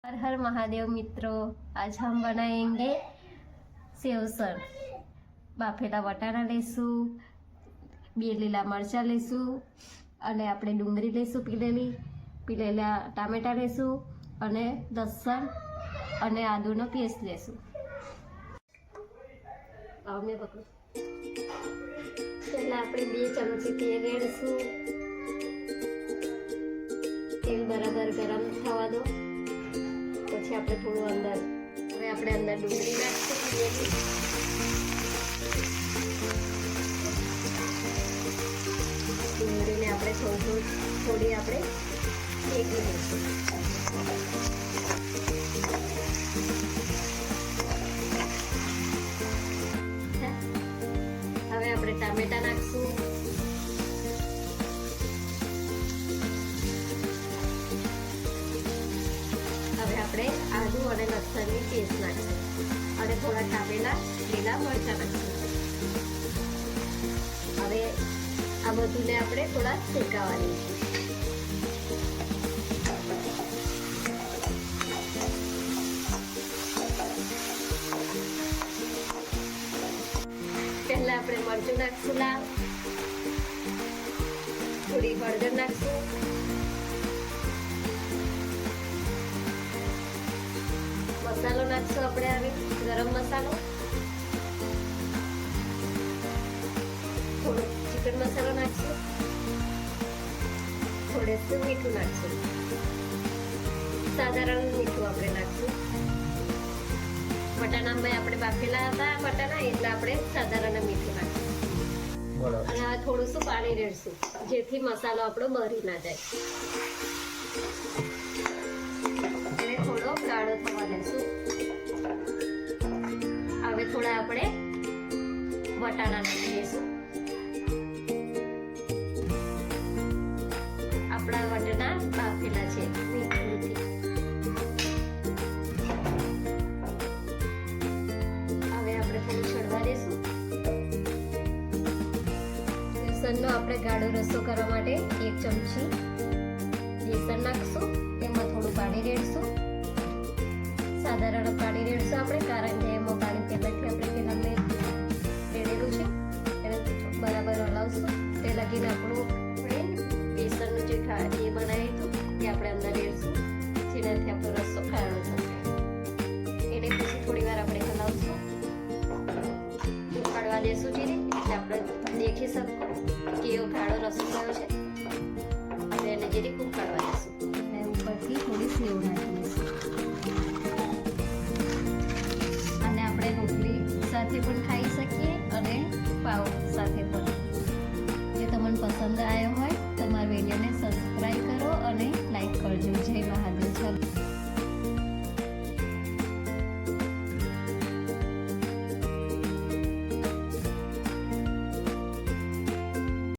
हर हर महादेव मित्रों, आज हम बनाएंगे सेवसर। बाफेला वटाणा लेशू, बे लीला मरचा लेशू अने आपणे डુંગળી लेशू पीलेला टामेटा लेशू अने लसण अने आदुनो पेस्ट लेशू। आवने पकड़ो। पहला आपणे 2 चमची तेल रेड़शू। तेल बराबर गरम थवा दो। પછી આપણે થોડું અંદર હવે આપણે અંદર ડુંગળી નાખીશું ડુંગળીને આપણે થોડી આપણે શેકી લઈશું। હવે આપણે ટામેટા નાખશું। હવે આપણે આદુ અને લસણની પેસ્ટ નાખીશું અને થોડા કાપેલા લીલા મરચાં નાખીશું। હવે આ બધુંને આપણે થોડા શેકાવા દઈશું। પહેલા આપણે મરચું નાખીશું લાલ, થોડી હળદર નાખીશું, मसालो नाखशो आपणे आवे गरम मसालो, थोड़ो चिकन मसालो नाखशो, थोड़ेसुं मीठुं नाखशो, साधारण मीठुं आपणे नाखशुं। वटाणामां आपणे बाफेला हता वटाणा એટલે આપણે સાધારણ મીઠું નાખશું અને હવે થોડુંસું પાણી રેડશું જેથી મસાલો આપણો બળી ના જાય। थोड़ो गाढ़ो थवा देशुं। हवे थोड़ा आपणे वटाणा नाखी देशुं। आपणा वटाणा बाफेला छे मीठुंथी। हवे आपणे थोडું ચડવા દેશું। બેસનનો આપણે ગાઢો રસો કરવા માટે 1 ચમચી બેસન નાખશું। તેમાં થોડું પાણી રેડશું। साधारण पाणी रेड़शुं आपणे कारण के एमां पाणी पहेलाथी आपणे पेला में रेड़ेलुं छे एने बराबर हलावशुं। ते लगीने आपणुं बेसननुं जे ए बनाव्युं हतुं ए आपणे अंदर रेड़शुं जेनाथी आपणो रસો गाढ़ो थशे। एने पछी थोड़ीवार आपणे हलावशुं, उकळवा देशुं जीरे એટલે આપણે દેખી શકો કે એવો ગાढ़ो રસો થયો છે। હવે એને જીરીક ઉકળવા દેશું અને ઉપરથી થોડી સેવ નાખી દઈશું। રોટલી સાથે પણ ખાઈ શકીએ અને પાવ સાથે પણ। જે તમને પસંદ આવ્યો હોય